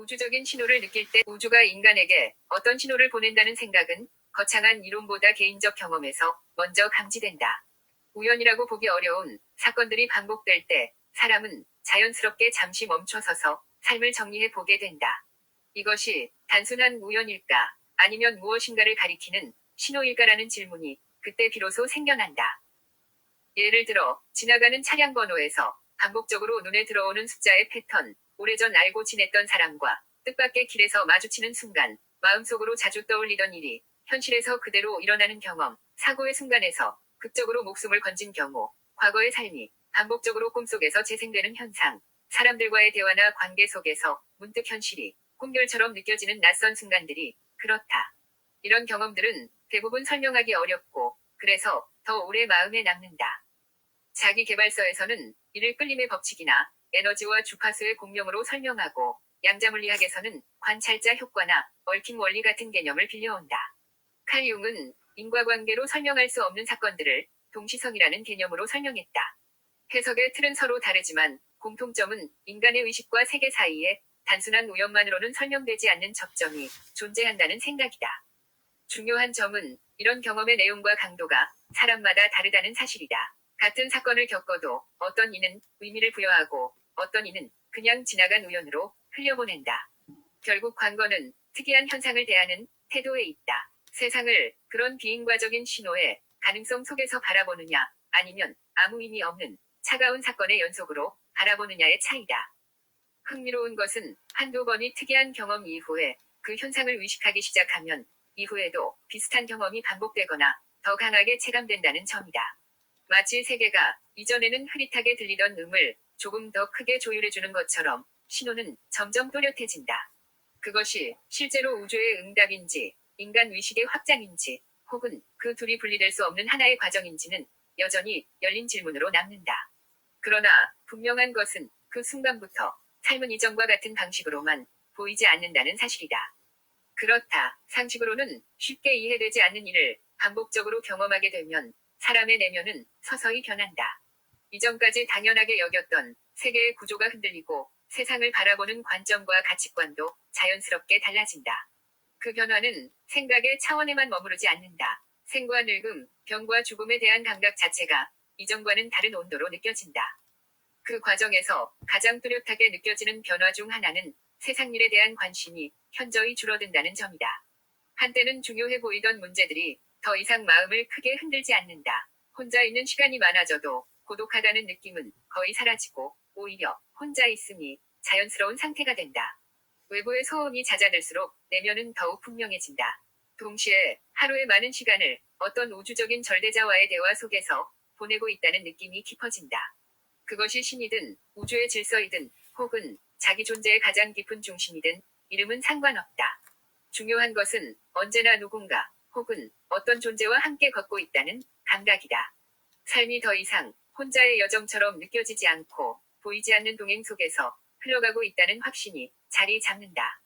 우주적인 신호를 느낄 때 우주가 인간에게 어떤 신호를 보낸다는 생각은 거창한 이론보다 개인적 경험에서 먼저 감지된다. 우연이라고 보기 어려운 사건들이 반복될 때 사람은 자연스럽게 잠시 멈춰서서 삶을 정리해 보게 된다. 이것이 단순한 우연일까 아니면 무엇인가를 가리키는 신호일까라는 질문이 그때 비로소 생겨난다. 예를 들어 지나가는 차량 번호에서 반복적으로 눈에 들어오는 숫자의 패턴, 오래전 알고 지냈던 사람과 뜻밖의 길에서 마주치는 순간 마음속으로 자주 떠올리던 일이 현실에서 그대로 일어나는 경험, 사고의 순간에서 극적으로 목숨을 건진 경우, 과거의 삶이 반복적으로 꿈속에서 재생되는 현상, 사람들과의 대화나 관계 속에서 문득 현실이 꿈결처럼 느껴지는 낯선 순간들이 그렇다. 이런 경험들은 대부분 설명하기 어렵고 그래서 더 오래 마음에 남는다. 자기계발서에서는 이를 끌림의 법칙이나 에너지와 주파수의 공명으로 설명하고 양자물리학에서는 관찰자 효과나 얽힌 원리 같은 개념을 빌려온다. 칼 융은 인과관계로 설명할 수 없는 사건들을 동시성이라는 개념으로 설명했다. 해석의 틀은 서로 다르지만 공통점은 인간의 의식과 세계 사이에 단순한 우연만으로는 설명되지 않는 접점이 존재한다는 생각이다. 중요한 점은 이런 경험의 내용과 강도가 사람마다 다르다는 사실이다. 같은 사건을 겪어도 어떤 이는 의미를 부여하고 어떤 이는 그냥 지나간 우연으로 흘려보낸다. 결국 관건은 특이한 현상을 대하는 태도에 있다. 세상을 그런 비인과적인 신호의 가능성 속에서 바라보느냐 아니면 아무 의미 없는 차가운 사건의 연속으로 바라보느냐의 차이다. 흥미로운 것은 한두 번의 특이한 경험 이후에 그 현상을 의식하기 시작하면 이후에도 비슷한 경험이 반복되거나 더 강하게 체감된다는 점이다. 마치 세계가 이전에는 흐릿하게 들리던 음을 조금 더 크게 조율해주는 것처럼 신호는 점점 또렷해진다. 그것이 실제로 우주의 응답인지 인간 의식의 확장인지 혹은 그 둘이 분리될 수 없는 하나의 과정인지는 여전히 열린 질문으로 남는다. 그러나 분명한 것은 그 순간부터 삶은 이전과 같은 방식으로만 보이지 않는다는 사실이다. 그렇다. 상식으로는 쉽게 이해되지 않는 일을 반복적으로 경험하게 되면 사람의 내면은 서서히 변한다. 이전까지 당연하게 여겼던 세계의 구조가 흔들리고 세상을 바라보는 관점과 가치관도 자연스럽게 달라진다. 그 변화는 생각의 차원에만 머무르지 않는다. 생과 늙음, 병과 죽음에 대한 감각 자체가 이전과는 다른 온도로 느껴진다. 그 과정에서 가장 뚜렷하게 느껴지는 변화 중 하나는 세상 일에 대한 관심이 현저히 줄어든다는 점이다. 한때는 중요해 보이던 문제들이 더 이상 마음을 크게 흔들지 않는다. 혼자 있는 시간이 많아져도 고독하다는 느낌은 거의 사라지고 오히려 혼자 있음이 자연스러운 상태가 된다. 외부의 소음이 잦아들수록 내면은 더욱 분명해진다. 동시에 하루의 많은 시간을 어떤 우주적인 절대자와의 대화 속에서 보내고 있다는 느낌이 깊어진다. 그것이 신이든 우주의 질서이든 혹은 자기 존재의 가장 깊은 중심이든 이름은 상관없다. 중요한 것은 언제나 누군가 혹은 어떤 존재와 함께 걷고 있다는 감각이다. 삶이 더 이상 혼자의 여정처럼 느껴지지 않고 보이지 않는 동행 속에서 흘러가고 있다는 확신이 자리 잡는다.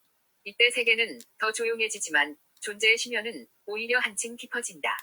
이때 세계는 더 조용해지지만 존재의 심연은 오히려 한층 깊어진다.